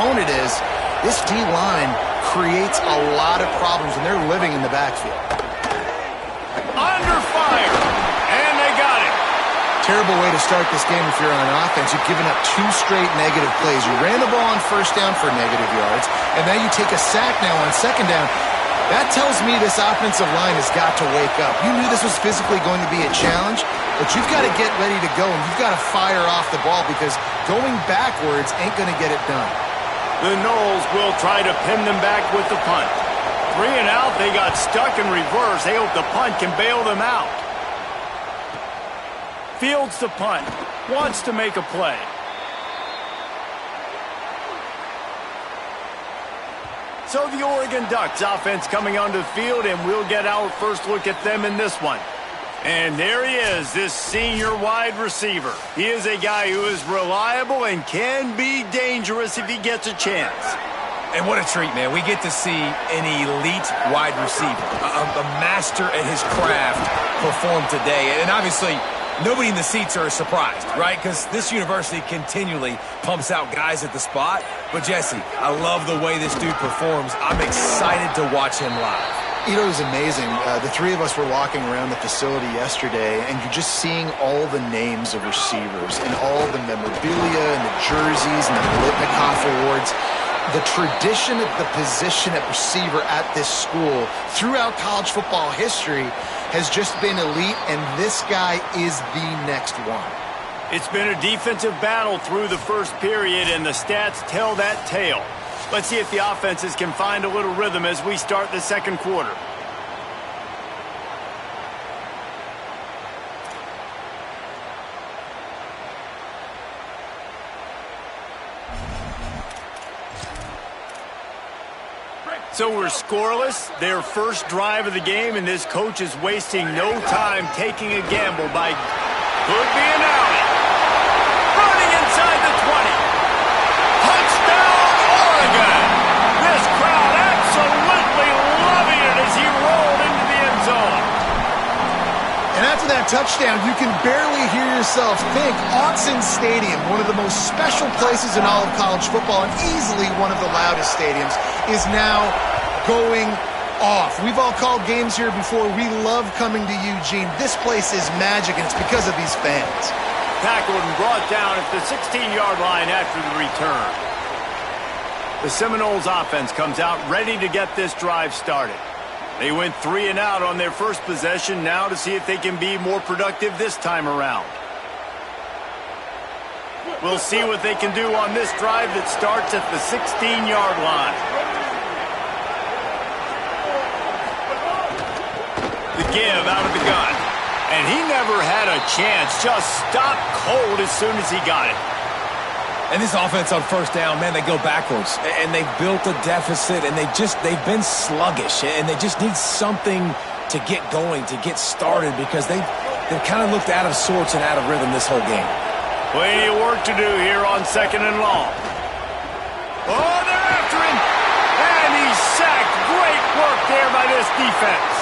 opponent is, this D-line creates a lot of problems, and they're living in the backfield. Under fire, and they got it. Terrible way to start this game if you're on offense. You've given up 2 straight negative plays. You ran the ball on first down for negative yards, and now you take a sack now on second down. That tells me this offensive line has got to wake up. You knew this was physically going to be a challenge, but you've got to get ready to go, and you've got to fire off the ball because going backwards ain't going to get it done. The Noles will try to pin them back with the punt. 3 and out, they got stuck in reverse. They hope the punt can bail them out. Fields the punt. Wants to make a play. So the Oregon Ducks offense coming onto the field, and we'll get our first look at them in this one. And there he is, this senior wide receiver. He is a guy who is reliable and can be dangerous if he gets a chance. And what a treat, man. We get to see an elite wide receiver, a master at his craft perform today. And obviously, nobody in the seats are surprised, right? Because this university continually pumps out guys at the spot. But, Jesse, I love the way this dude performs. I'm excited to watch him live. You know, it was amazing. The 3 of us were walking around the facility yesterday, and you're just seeing all the names of receivers and all the memorabilia and the jerseys and the Biletnikoff Awards. The tradition of the position at receiver at this school throughout college football history has just been elite, and this guy is the next one. It's been a defensive battle through the first period, and the stats tell that tale. Let's see if the offenses can find a little rhythm as we start the second quarter. So we're scoreless, their first drive of the game, and this coach is wasting no time taking a gamble by could be an alley. Running inside the 20. Touchdown, Oregon! This crowd absolutely loving it as he rolled into the end zone. And after that touchdown, you can barely hear yourself think. Autzen Stadium, one of the most special places in all of college football and easily one of the loudest stadiums, is now going off. We've all called games here before. We love coming to Eugene. This place is magic, and it's because of these fans. Tackled and brought down at the 16-yard line after the return. The Seminoles offense comes out ready to get this drive started. They went 3 and out on their first possession, now to see if they can be more productive this time around. We'll see what they can do on this drive that starts at the 16-yard line. The give out of the gun. And he never had a chance, just stopped cold as soon as he got it. And this offense on first down, man, they go backwards. And they've built a deficit, and they've been sluggish. And they just need something to get going, to get started, because they've kind of looked out of sorts and out of rhythm this whole game. Plenty of work to do here on 2nd and long. Oh, they're after him. And he's sacked. Great work there by this defense.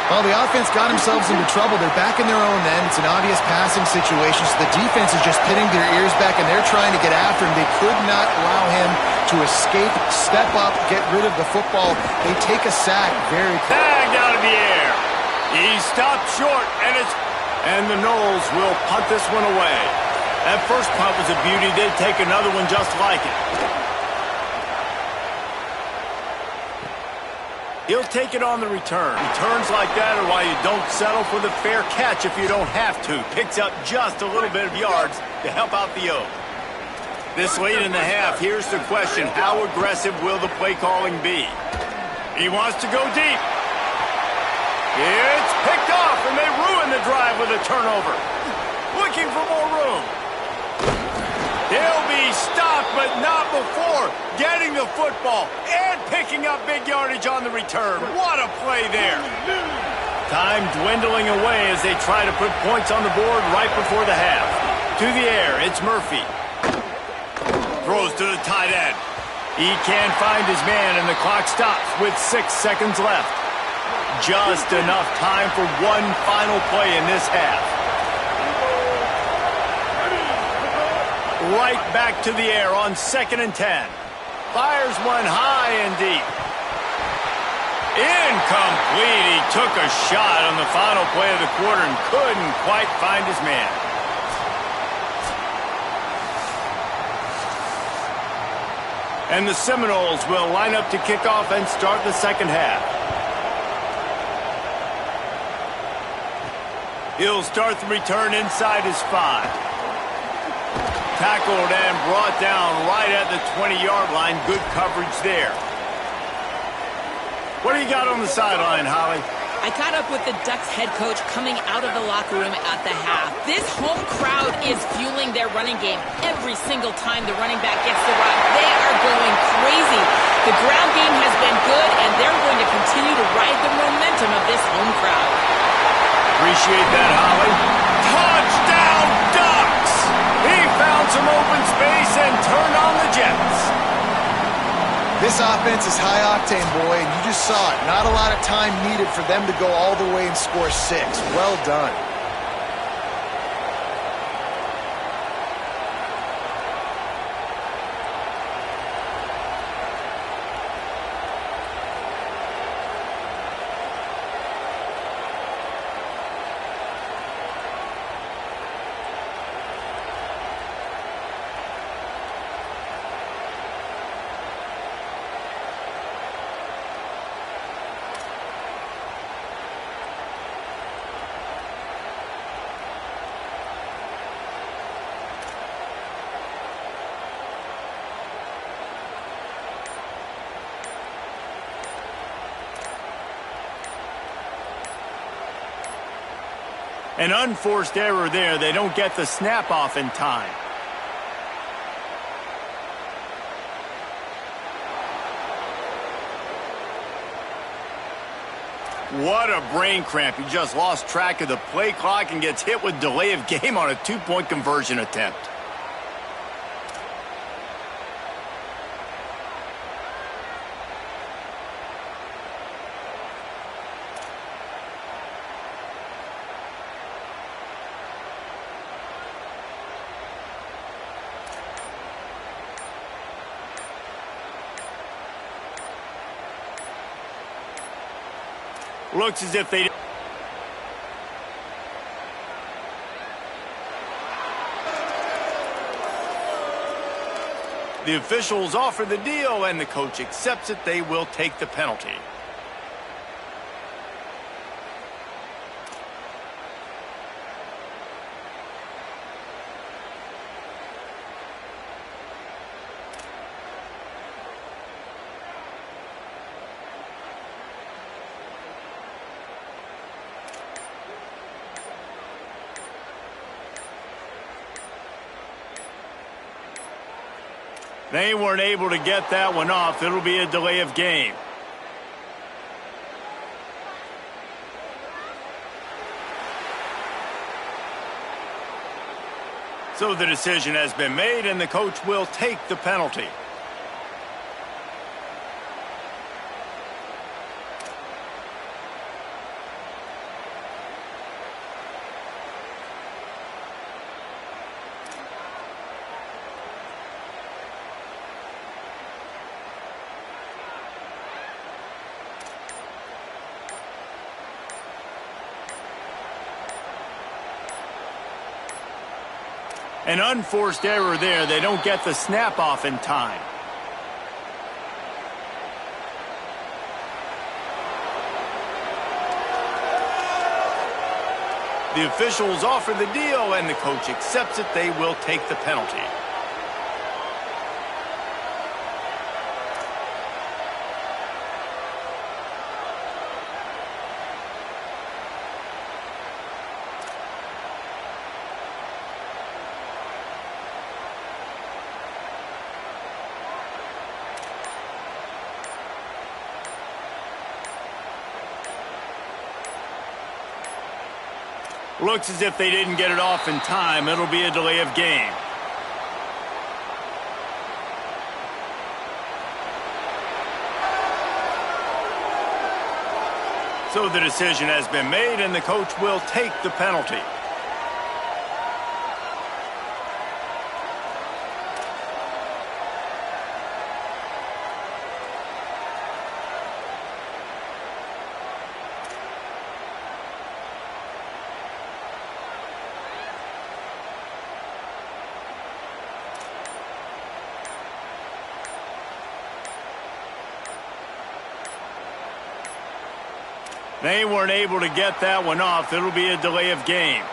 Well, the offense got themselves into trouble. They're back in their own end. It's an obvious passing situation, so the defense is just pinning their ears back, and they're trying to get after him. They could not allow him to escape, step up, get rid of the football. They take a sack very quickly. Tagged out of the air. He stopped short, and the Noles will punt this one away. That first punt was a beauty. They'd take another one just like it. He'll take it on the return. Returns like that are why you don't settle for the fair catch if you don't have to. Picks up just a little bit of yards to help out the O. This late in the half, here's the question. How aggressive will the play calling be? He wants to go deep. It's picked off, and they ruin the drive with a turnover. Looking for more room. They'll be stopped, but not before getting the football and picking up big yardage on the return. What a play there. Time dwindling away as they try to put points on the board right before the half. To the air, it's Murphy. Throws to the tight end. He can't find his man, and the clock stops with 6 seconds left. Just enough time for one final play in this half. Right back to the air on 2nd and 10. Fires one high and deep. Incomplete. He took a shot on the final play of the quarter and couldn't quite find his man. And the Seminoles will line up to kick off and start the second half. He'll start the return inside his 5. Tackled and brought down right at the 20-yard line. Good coverage there. What do you got on the sideline, Holly? I caught up with the Ducks head coach coming out of the locker room at the half. This home crowd is fueling their running game. Every single time the running back gets the rock, they are going crazy. The ground game has been good, and they're going to continue to ride the momentum of this home crowd. Appreciate that, Holly. Touchdown, Ducks! He found some open space and turned on the Jets. This offense is high-octane, boy, and you just saw it. Not a lot of time needed for them to go all the way and score 6. Well done. An unforced error there. They don't get the snap off in time. What a brain cramp. He just lost track of the play clock and gets hit with delay of game on a 2-point conversion attempt. Looks as if they... The officials offer the deal, and the coach accepts it. They will take the penalty. They weren't able to get that one off. It'll be a delay of game. So the decision has been made, and the coach will take the penalty. An unforced error there. They don't get the snap off in time. The officials offer the deal, and the coach accepts it. They will take the penalty. Looks as if they didn't get it off in time. It'll be a delay of game. So the decision has been made, and the coach will take the penalty. They weren't able to get that one off. It'll be a delay of game.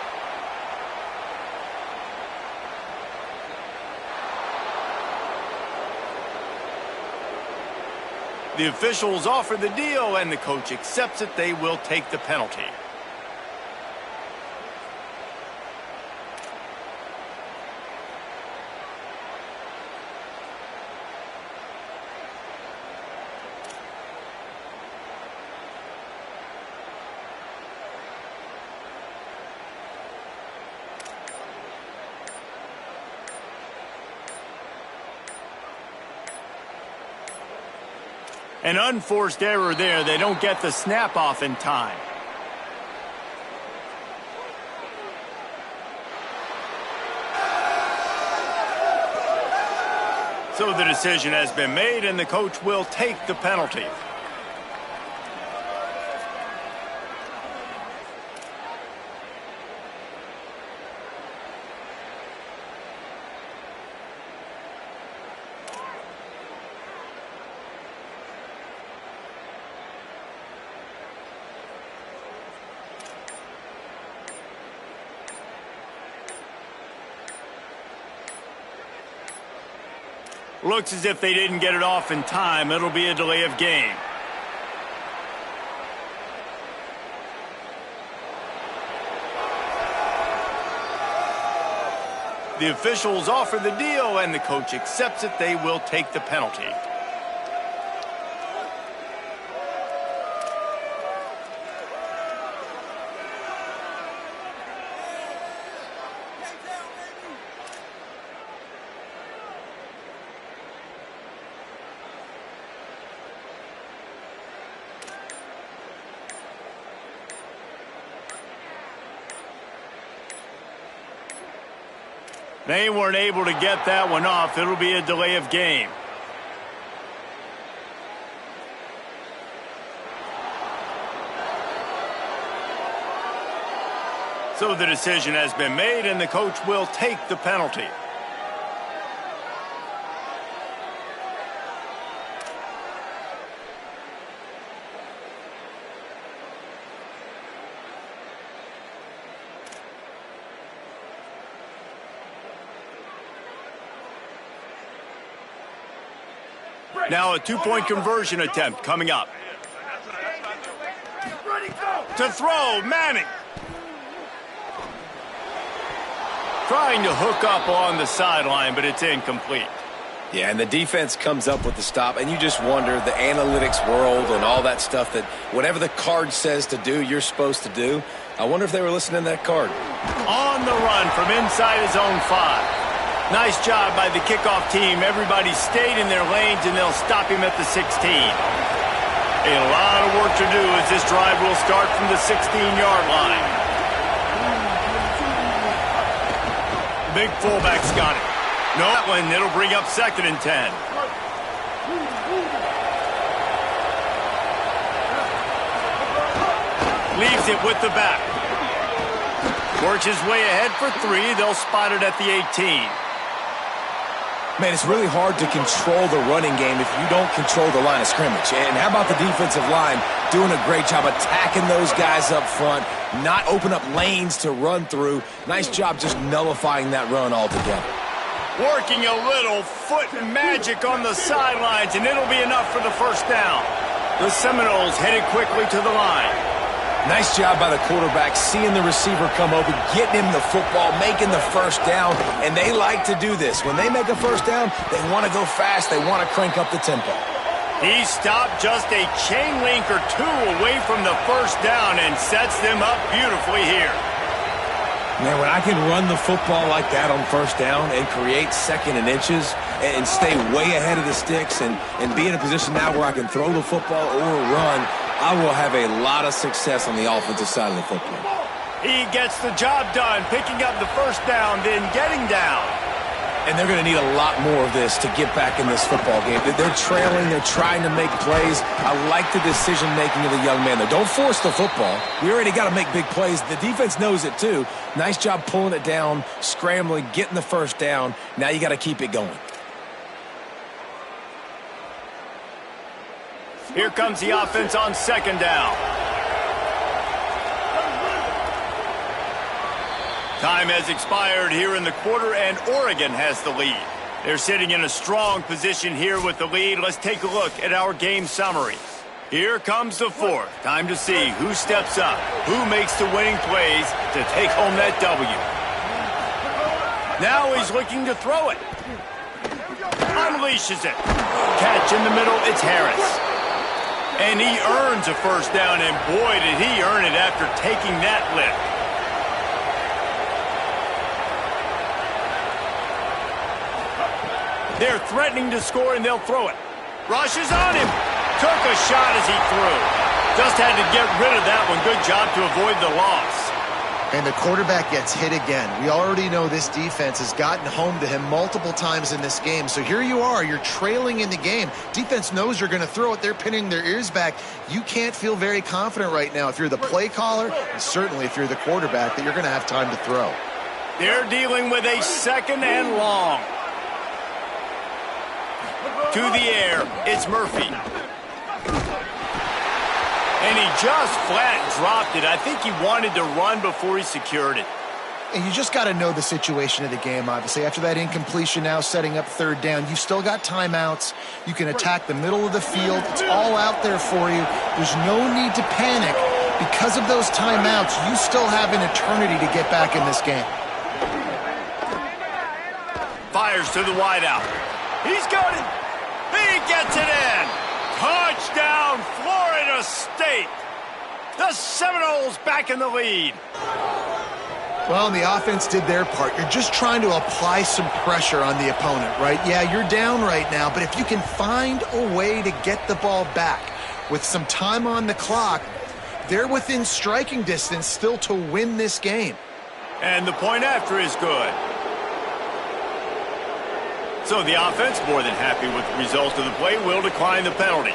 The officials offer the deal, and the coach accepts it. They will take the penalty. An unforced error there. They don't get the snap off in time. So the decision has been made, and the coach will take the penalty. Looks as if they didn't get it off in time. It'll be a delay of game. The officials offer the deal, and the coach accepts it. They will take the penalty. They weren't able to get that one off. It'll be a delay of game. So the decision has been made, and the coach will take the penalty. Now a two-point conversion attempt coming up. To throw, Manning. Trying to hook up on the sideline, but it's incomplete. Yeah, and the defense comes up with the stop, and you just wonder, the analytics world and all that stuff, that whatever the card says to do, you're supposed to do. I wonder if they were listening to that card. On the run from inside his own 5. Nice job by the kickoff team. Everybody stayed in their lanes, and they'll stop him at the 16. A lot of work to do as this drive will start from the 16-yard line. Big fullback's got it. No, that one, it'll bring up 2nd and 10. Leaves it with the back. Works his way ahead for 3. They'll spot it at the 18. Man, it's really hard to control the running game if you don't control the line of scrimmage. And how about the defensive line doing a great job attacking those guys up front, not open up lanes to run through. Nice job just nullifying that run altogether. Working a little foot magic on the sidelines, and it'll be enough for the first down. The Seminoles headed quickly to the line. Nice job by the quarterback, seeing the receiver come open, getting him the football, making the first down, and they like to do this. When they make a first down, they want to go fast, they want to crank up the tempo. He stopped just a chain link or 2 away from the first down and sets them up beautifully here. Man, when I can run the football like that on first down and create 2nd and inches and stay way ahead of the sticks and be in a position now where I can throw the football or run, I will have a lot of success on the offensive side of the football. He gets the job done, picking up the first down, then getting down. And they're going to need a lot more of this to get back in this football game. They're trailing. They're trying to make plays. I like the decision-making of the young man, though. Don't force the football. We already got to make big plays. The defense knows it, too. Nice job pulling it down, scrambling, getting the first down. Now you got to keep it going. Here comes the offense on 2nd down. Time has expired here in the quarter, and Oregon has the lead. They're sitting in a strong position here with the lead. Let's take a look at our game summary. Here comes the fourth. Time to see who steps up, who makes the winning plays to take home that W. Now he's looking to throw it. Unleashes it. Catch in the middle, it's Harris. And he earns a first down, and boy, did he earn it after taking that lift. They're threatening to score, and they'll throw it. Rushes on him. Took a shot as he threw. Just had to get rid of that one. Good job to avoid the loss. And the quarterback gets hit again. We already know this defense has gotten home to him multiple times in this game. So here you are, you're trailing in the game. Defense knows you're going to throw it. They're pinning their ears back. You can't feel very confident right now if you're the play caller, and certainly if you're the quarterback, that you're going to have time to throw. They're dealing with a second and long. To the air, it's Murphy. And he just flat dropped it. I think he wanted to run before he secured it. And you just got to know the situation of the game, obviously. After that incompletion now setting up third down, you've still got timeouts. You can attack the middle of the field. It's all out there for you. There's no need to panic. Because of those timeouts, you still have an eternity to get back in this game. Fires to the wideout. He's got it. He gets it in. Touchdown, Florida State. The Seminoles back in the lead. Well, the offense did their part. You're just trying to apply some pressure on the opponent, right? Yeah, you're down right now, but if you can find a way to get the ball back with some time on the clock, they're within striking distance still to win this game. And the point after is good. So the offense, more than happy with the result of the play, will decline the penalty.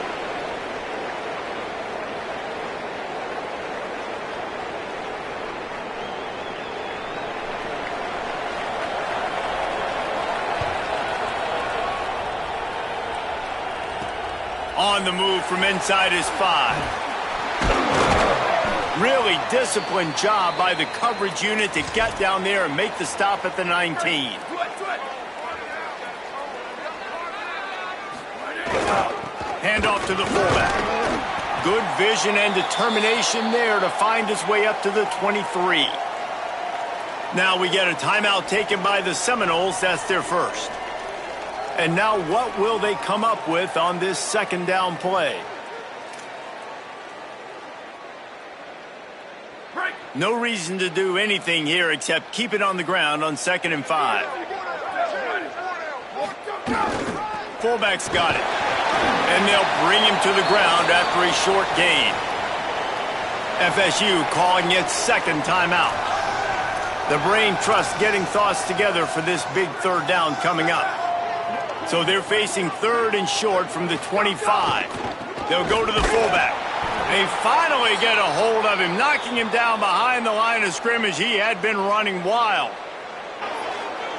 On the move from inside his 5. Really disciplined job by the coverage unit to get down there and make the stop at the 19. Handoff to the fullback. Good vision and determination there to find his way up to the 23. Now we get a timeout taken by the Seminoles. That's their first. And now what will they come up with on this second down play? No reason to do anything here except keep it on the ground on 2nd and 5. Fullback's got it. And they'll bring him to the ground after a short gain. FSU calling its second timeout. The brain trust getting thoughts together for this big third down coming up. So they're facing 3rd and short from the 25. They'll go to the fullback. They finally get a hold of him, knocking him down behind the line of scrimmage. He had been running wild.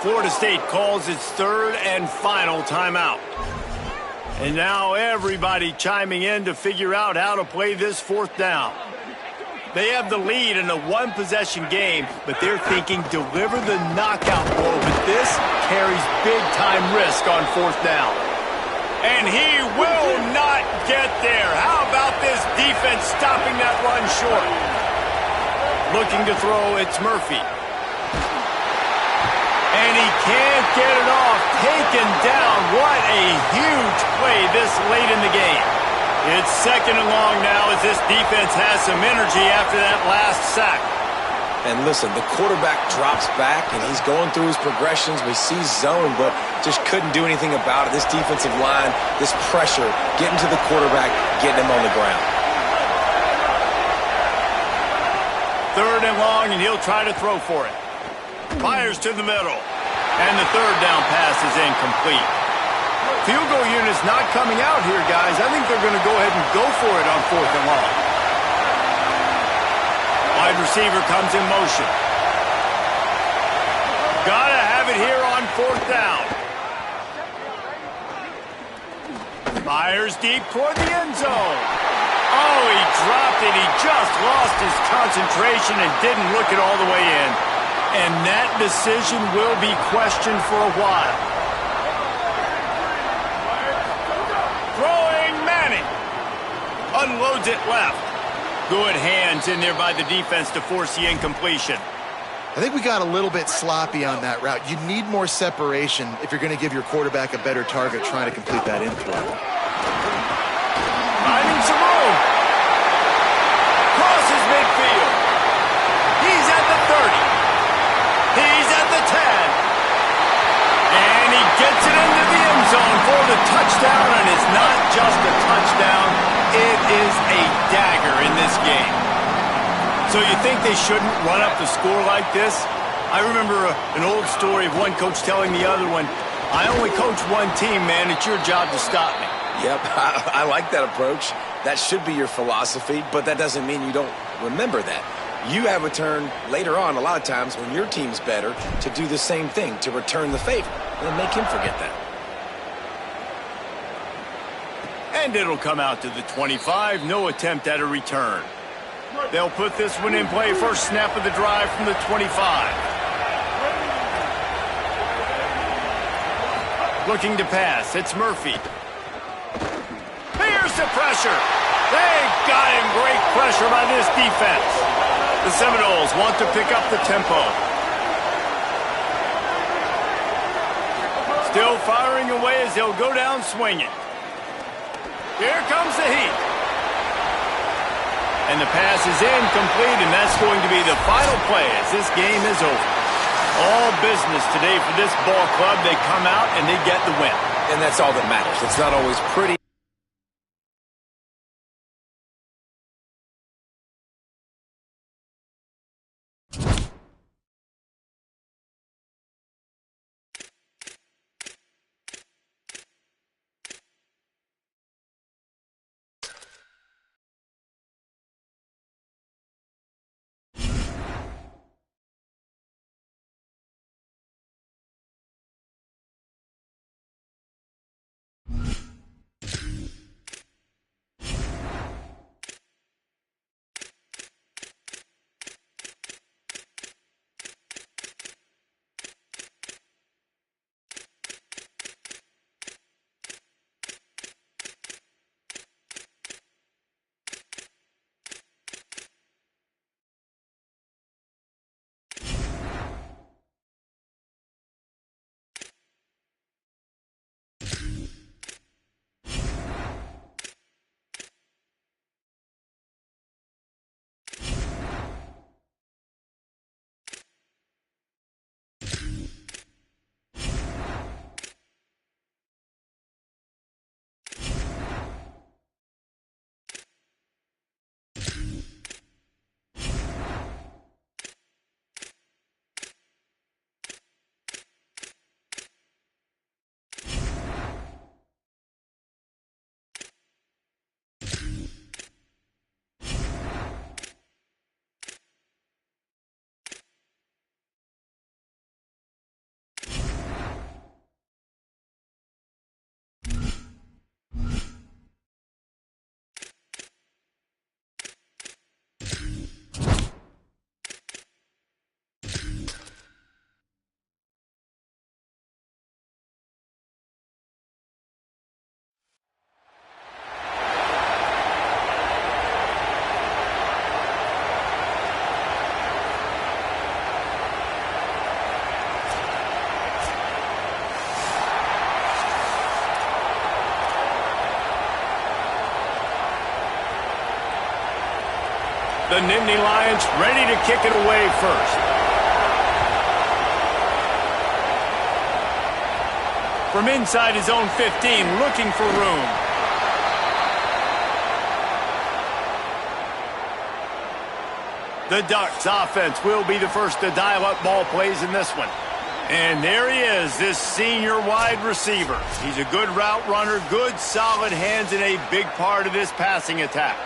Florida State calls its 3rd and final timeout. And now everybody chiming in to figure out how to play this 4th down. They have the lead in a one-possession game, but they're thinking deliver the knockout blow. But this carries big-time risk on 4th down. And he will not get there. How about this defense stopping that run short? Looking to throw, it's Murphy. And he can't get it off. Taken down. What a huge play this late in the game. It's 2nd and long now as this defense has some energy after that last sack. And listen, the quarterback drops back, and he's going through his progressions. We see zone, but just couldn't do anything about it. This defensive line, this pressure, getting to the quarterback, getting him on the ground. 3rd and long, and he'll try to throw for it. Fires to the middle. And the 3rd down pass is incomplete. Field goal unit's not coming out here, guys. I think they're going to go ahead and go for it on 4th and long. Wide receiver comes in motion. Gotta have it here on 4th down. Fires deep toward the end zone. Oh, he dropped it. He just lost his concentration and didn't look it all the way in. And that decision will be questioned for a while. Throwing Manning. Unloads it left. Good hands in there by the defense to force the incompletion. I think we got a little bit sloppy on that route. You need more separation if you're going to give your quarterback a better target trying to complete that in throw. Finding some room. Crosses midfield. He's at the 30. He's at the 10. And he gets it into the end zone for the touchdown, and it's not just a touchdown. It is a dagger in this game. So you think they shouldn't run up the score like this? I remember an old story of one coach telling the other one, I only coach one team, man. It's your job to stop me. Yep, I like that approach. That should be your philosophy, but that doesn't mean you don't remember that. You have a turn later on, a lot of times, when your team's better, to do the same thing, to return the favor, and make him forget that. And it'll come out to the 25. No attempt at a return. They'll put this one in play. First snap of the drive from the 25. Looking to pass. It's Murphy. Here's the pressure. They got him. Great pressure by this defense. The Seminoles want to pick up the tempo. Still firing away as they'll go down swinging. Here comes the heat. And the pass is incomplete, and that's going to be the final play as this game is over. All business today for this ball club. They come out and they get the win. And that's all that matters. It's not always pretty. The Nittany Lions ready to kick it away first. From inside his own 15, looking for room. The Ducks offense will be the first to dial up ball plays in this one. And there he is, this senior wide receiver. He's a good route runner, good solid hands, and a big part of this passing attack.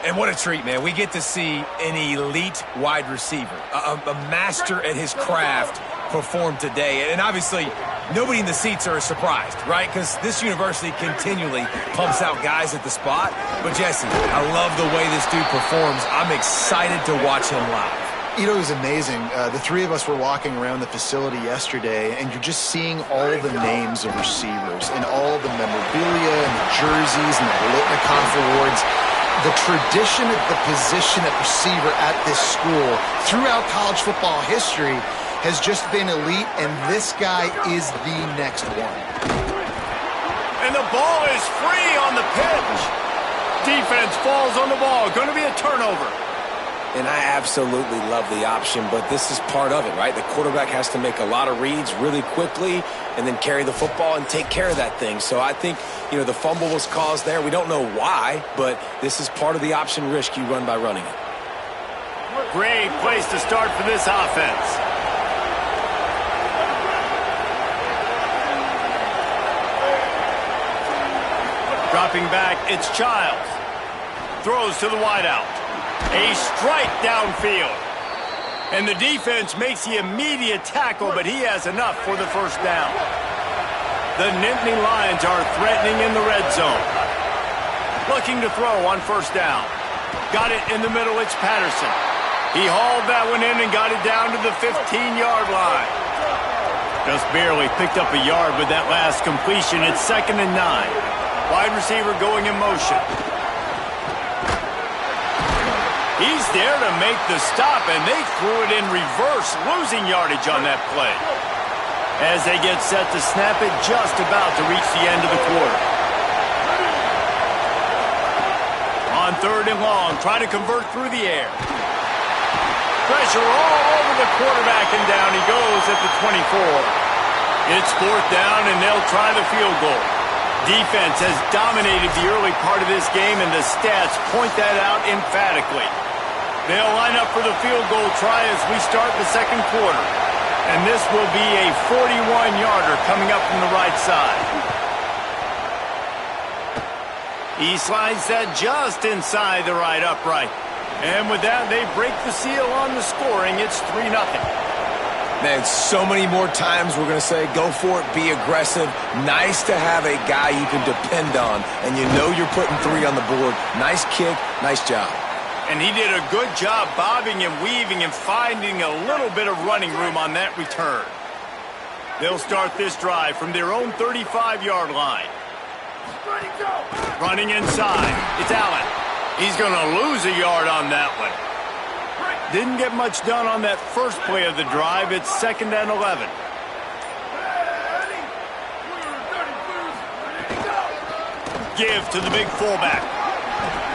And what a treat, man. We get to see an elite wide receiver, a master at his craft perform today. And obviously, nobody in the seats are surprised, right? Because this university continually pumps out guys at the spot. But, Jesse, I love the way this dude performs. I'm excited to watch him live. You know, it was amazing. The three of us were walking around the facility yesterday, and you're just seeing all the names of receivers and all the memorabilia and the jerseys and the Biletnikoff awards. The tradition of the position at receiver at this school throughout college football history has just been elite, and this guy is the next one. And the ball is free on the pitch. Defense falls on the ball. Going to be a turnover. And I absolutely love the option, but this is part of it, right? The quarterback has to make a lot of reads really quickly and then carry the football and take care of that thing. So I think, the fumble was caused there. We don't know why, but this is part of the option risk you run by running it. Great place to start for this offense. Dropping back, it's Childs. Throws to the wideout. A strike downfield. And the defense makes the immediate tackle, but he has enough for the first down. The Nittany Lions are threatening in the red zone. Looking to throw on first down. Got it in the middle, it's Patterson. He hauled that one in and got it down to the 15-yard line. Just barely picked up a yard with that last completion. It's 2nd and 9. Wide receiver going in motion. He's there to make the stop, and they threw it in reverse, losing yardage on that play. As they get set to snap it, just about to reach the end of the quarter. On 3rd and long, try to convert through the air. Pressure all over the quarterback, and down he goes at the 24. It's 4th down, and they'll try the field goal. Defense has dominated the early part of this game, and the stats point that out emphatically. They'll line up for the field goal try as we start the second quarter. And this will be a 41-yarder coming up from the right side. He slides that just inside the right upright. And with that, they break the seal on the scoring. It's 3-0. Man, so many more times we're going to say, go for it, be aggressive. Nice to have a guy you can depend on, and you're putting 3 on the board. Nice kick, nice job. And he did a good job bobbing and weaving and finding a little bit of running room on that return. They'll start this drive from their own 35-yard line. Running inside, it's Allen. He's going to lose a yard on that one. Didn't get much done on that first play of the drive. It's 2nd and 11. Give to the big fullback.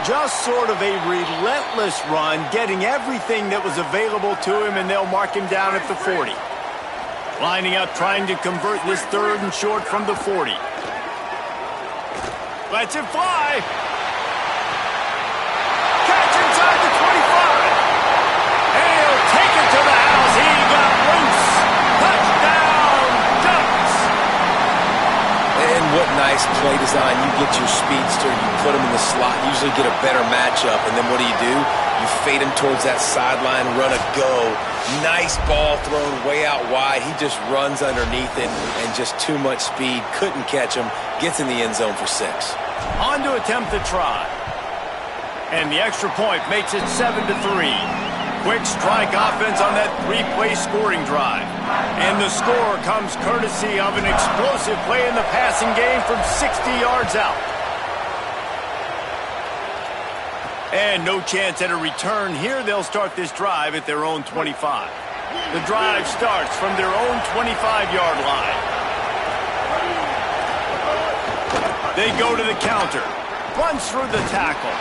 Just sort of a relentless run, getting everything that was available to him, and they'll mark him down at the 40. Lining up, trying to convert this 3rd and short from the 40. Lets it fly. Catch inside the 25. And he'll take it to the house. He got loose. Touchdown, Ducks. And what nice play design. You get your speedster, you put him in the slot, usually get a better matchup, and then what do? You fade him towards that sideline, run a go. Nice ball thrown way out wide. He just runs underneath it, and just too much speed. Couldn't catch him. Gets in the end zone for 6. On to attempt the try. And the extra point makes it 7-3. Quick strike offense on that 3-play scoring drive. And the score comes courtesy of an explosive play in the passing game from 60 yards out. And no chance at a return here. They'll start this drive at their own 25. The drive starts from their own 25-yard line. They go to the counter. Runs through the tackle.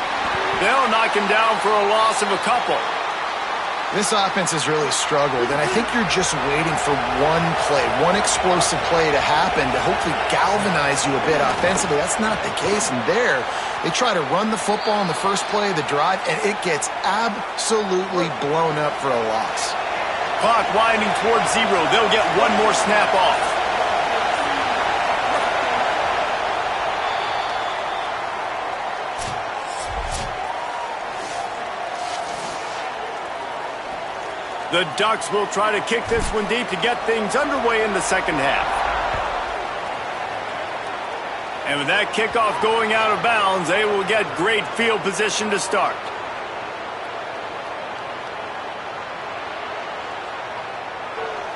They'll knock him down for a loss of a couple. This offense has really struggled, and I think you're just waiting for one play, one explosive play to happen to hopefully galvanize you a bit offensively. That's not the case, and there, they try to run the football on the first play of the drive, and it gets absolutely blown up for a loss. Clock winding towards 0. They'll get one more snap off. The Ducks will try to kick this one deep to get things underway in the second half. And with that kickoff going out of bounds, they will get great field position to start.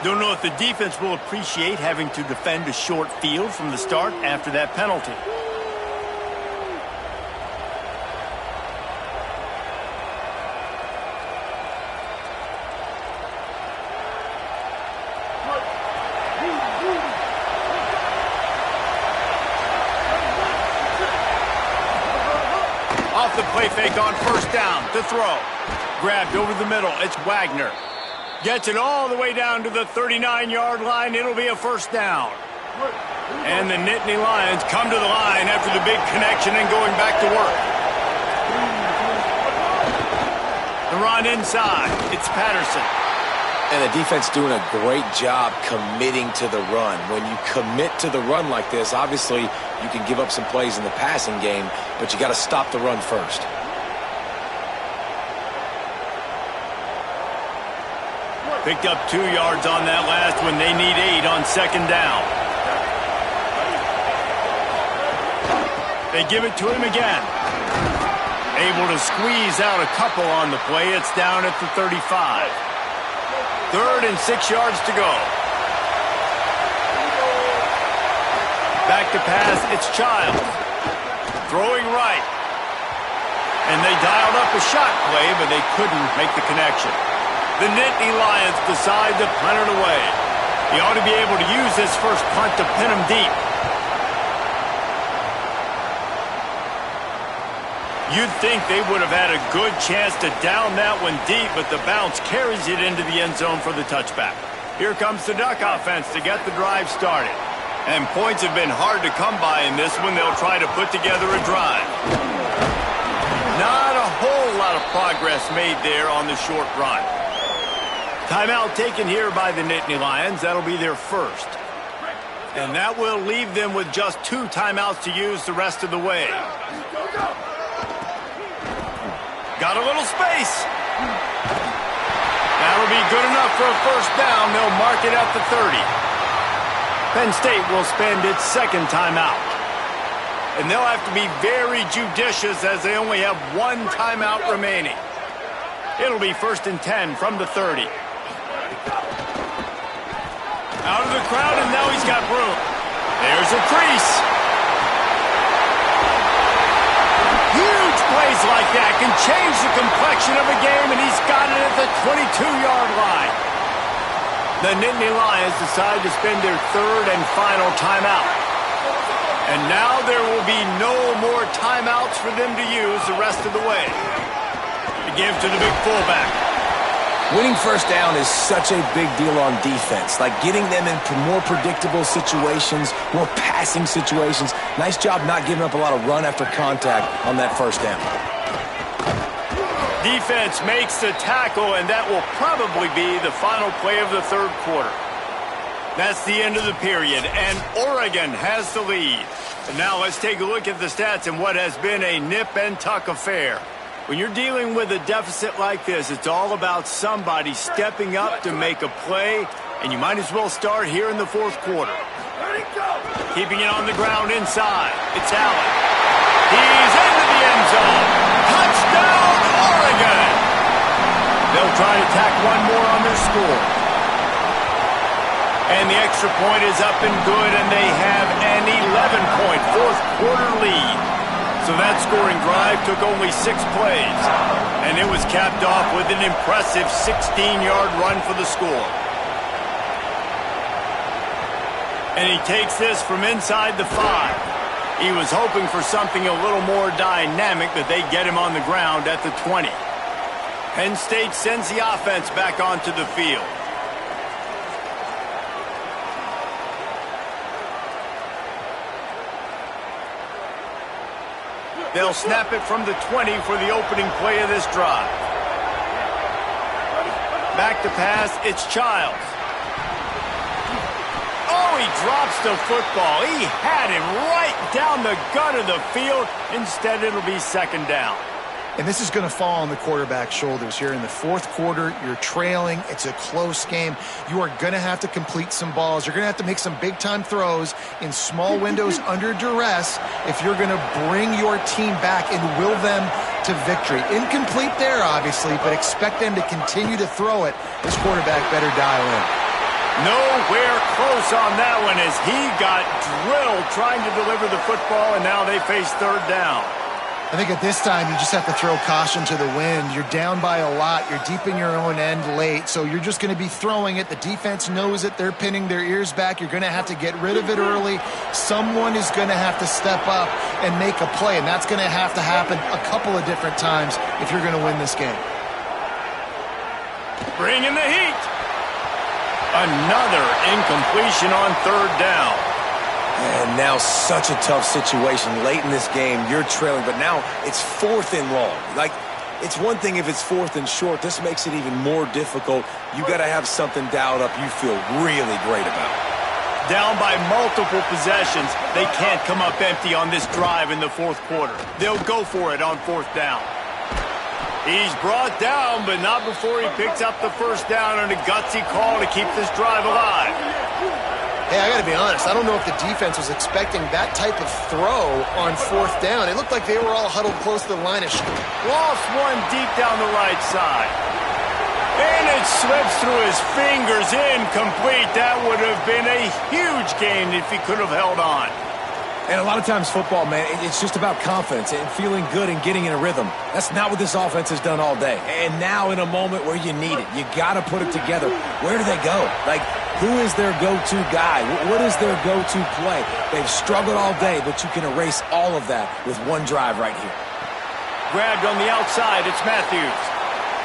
Don't know if the defense will appreciate having to defend a short field from the start after that penalty. Off the play fake on first down to throw. Grabbed over the middle. It's Wagner. Gets it all the way down to the 39-yard line. It'll be a first down. And the Nittany Lions come to the line after the big connection and going back to work. The run inside. It's Patterson. And the defense doing a great job committing to the run. When you commit to the run like this, obviously you can give up some plays in the passing game, but you got to stop the run first. Picked up 2 yards on that last when they need 8 on second down. They give it to him again. Able to squeeze out a couple on the play. It's down at the 35. 3rd and 6 yards to go. Back to pass, it's Childs. Throwing right. And they dialed up a shot play, but they couldn't make the connection. The Nittany Lions decide to punt it away. He ought to be able to use this first punt to pin him deep. You'd think they would have had a good chance to down that one deep, but the bounce carries it into the end zone for the touchback. Here comes the Duck offense to get the drive started. And points have been hard to come by in this one. They'll try to put together a drive. Not a whole lot of progress made there on the short run. Timeout taken here by the Nittany Lions. That'll be their first. And that will leave them with just 2 timeouts to use the rest of the way. Got a little space. That'll be good enough for a first down. They'll mark it at the 30. Penn State will spend its second timeout. And they'll have to be very judicious as they only have 1 timeout remaining. It'll be 1st and 10 from the 30. Out of the crowd, and now he's got room. There's a crease. Huge plays like that can change the complexion of a game, and he's got it at the 22-yard line. The Nittany Lions decide to spend their 3rd and final timeout. And now there will be no more timeouts for them to use the rest of the way. To give to the big fullback. Winning first down is such a big deal on defense, like getting them into more predictable situations, more passing situations. Nice job not giving up a lot of run after contact on that first down. Defense makes the tackle, and that will probably be the final play of the 3rd quarter. That's the end of the period, and Oregon has the lead. And now let's take a look at the stats in what has been a nip-and-tuck affair. When you're dealing with a deficit like this, it's all about somebody stepping up to make a play, and you might as well start here in the 4th quarter. Keeping it on the ground inside. It's Allen. He's into the end zone. Touchdown, Oregon! They'll try to tack one more on their score. And the extra point is up and good, and they have an 11-point 4th quarter lead. So that scoring drive took only 6 plays, and it was capped off with an impressive 16-yard run for the score. And he takes this from inside the 5. He was hoping for something a little more dynamic, but they get him on the ground at the 20. Penn State sends the offense back onto the field. They'll snap it from the 20 for the opening play of this drive. Back to pass, it's Childs. Oh, he drops the football. He had him right down the gut of the field. Instead, it'll be 2nd down. And this is going to fall on the quarterback's shoulders here in the 4th quarter. You're trailing. It's a close game. You are going to have to complete some balls. You're going to have to make some big-time throws in small windows under duress if you're going to bring your team back and will them to victory. Incomplete there, obviously, but expect them to continue to throw it. This quarterback better dial in. Nowhere close on that one as he got drilled trying to deliver the football, and now they face third down. I think at this time, you just have to throw caution to the wind. You're down by a lot. You're deep in your own end late, so you're just going to be throwing it. The defense knows it. They're pinning their ears back. You're going to have to get rid of it early. Someone is going to have to step up and make a play, and that's going to have to happen a couple of different times if you're going to win this game. Bringing the heat. Another incompletion on third down. And now such a tough situation. Late in this game, you're trailing, but now it's 4th and long. Like, it's one thing if it's 4th and short. This makes it even more difficult. You got to have something dialed up you feel really great about. Down by multiple possessions, they can't come up empty on this drive in the fourth quarter. They'll go for it on fourth down. He's brought down, but not before he picks up the first down on a gutsy call to keep this drive alive. Hey, I got to be honest. I don't know if the defense was expecting that type of throw on fourth down. It looked like they were all huddled close to the line of scrimmage. Lost one deep down the right side. And it slips through his fingers, incomplete. That would have been a huge gain if he could have held on. And a lot of times football, man, it's just about confidence and feeling good and getting in a rhythm. That's not what this offense has done all day. And now in a moment where you need it, you got to put it together. Where do they go? Like, who is their go-to guy? What is their go-to play? They've struggled all day, but you can erase all of that with one drive right here. Grabbed on the outside, it's Matthews.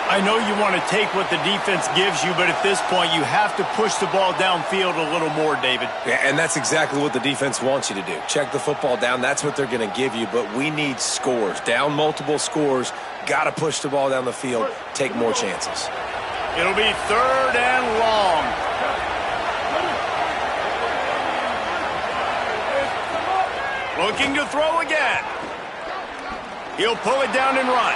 I know you want to take what the defense gives you, but at this point, you have to push the ball downfield a little more, David. Yeah, and that's exactly what the defense wants you to do. Check the football down. That's what they're going to give you, but we need scores. Down multiple scores, got to push the ball down the field, take more chances. It'll be third and long. Looking to throw again. He'll pull it down and run.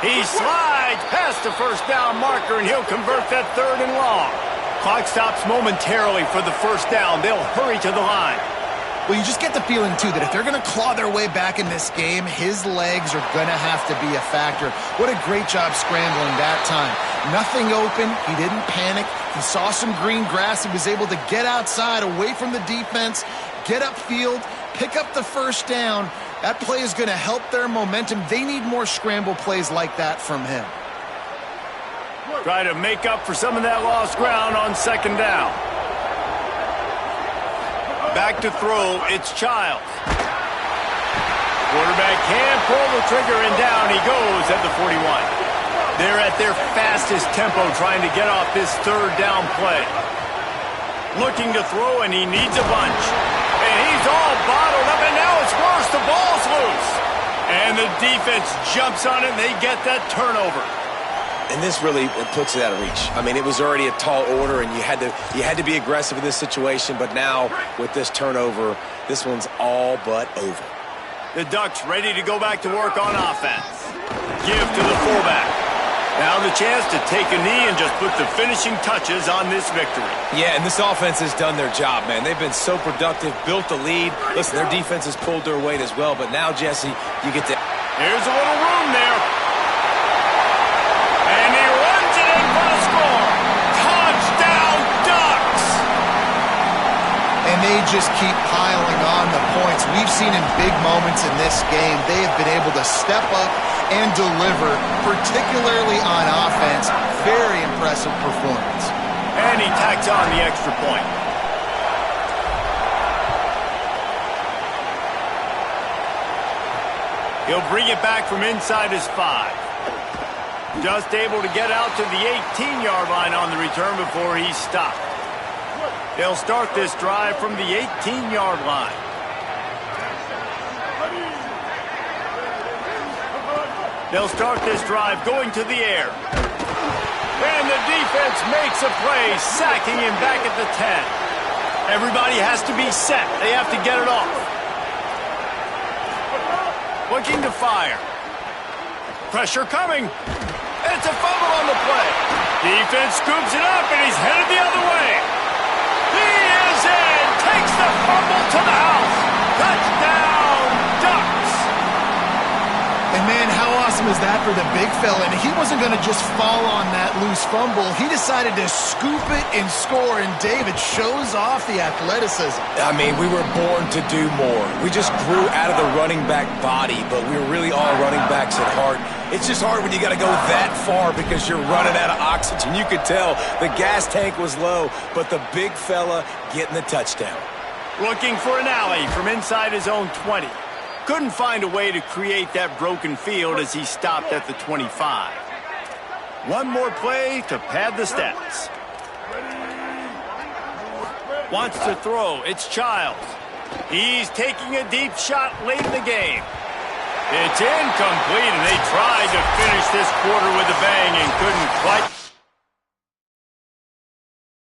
He slides past the first down marker, and he'll convert that third and long. Clock stops momentarily for the first down. They'll hurry to the line. Well, you just get the feeling, too, that if they're going to claw their way back in this game, his legs are going to have to be a factor. What a great job scrambling that time. Nothing open. He didn't panic. He saw some green grass. He was able to get outside, away from the defense, get upfield, pick up the first down. That play is going to help their momentum. They need more scramble plays like that from him. Try to make up for some of that lost ground on second down. Back to throw, it's Childs. Quarterback can pull the trigger, and down he goes at the 41. They're at their fastest tempo trying to get off this third down play. Looking to throw, and he needs a bunch. And he's all bottled up, and now it's worse. The ball's loose. And the defense jumps on it, and they get that turnover. And this really puts it out of reach. I mean, it was already a tall order, and you had to be aggressive in this situation. But now, with this turnover, this one's all but over. The Ducks ready to go back to work on offense. Give to the fullback. Now the chance to take a knee and just put the finishing touches on this victory. Yeah, and this offense has done their job, man. They've been so productive, built the lead. Listen, their defense has pulled their weight as well. But now, Jesse, you get to... Here's a little room there. And he runs it in for the score. Touchdown, Ducks! And they just keep piling on the points. We've seen in big moments in this game, they have been able to step up and deliver, particularly on offense. Very impressive performance. And he tacks on the extra point. He'll bring it back from inside his 5. Just able to get out to the 18-yard line on the return before he's stopped. They'll start this drive from the 18-yard line. They'll start this drive going to the air. And the defense makes a play, sacking him back at the 10. Everybody has to be set. They have to get it off. Looking to fire. Pressure coming. It's a fumble on the play. Defense scoops it up, and he's headed the other way. He is in. Takes the fumble to the house. Touchdown, Ducks. And man, how awesome awesome is that for the big fella? And he wasn't going to just fall on that loose fumble. He decided to scoop it and score, and David shows off the athleticism. I mean, we were born to do more. We just grew out of the running back body, but we were really all running backs at heart. It's just hard when you got to go that far because you're running out of oxygen. You could tell the gas tank was low, but the big fella getting the touchdown. Looking for an alley from inside his own 20. Couldn't find a way to create that broken field as he stopped at the 25. One more play to pad the stats. Wants to throw. It's Childs. He's taking a deep shot late in the game. It's incomplete, and they tried to finish this quarter with a bang and couldn't quite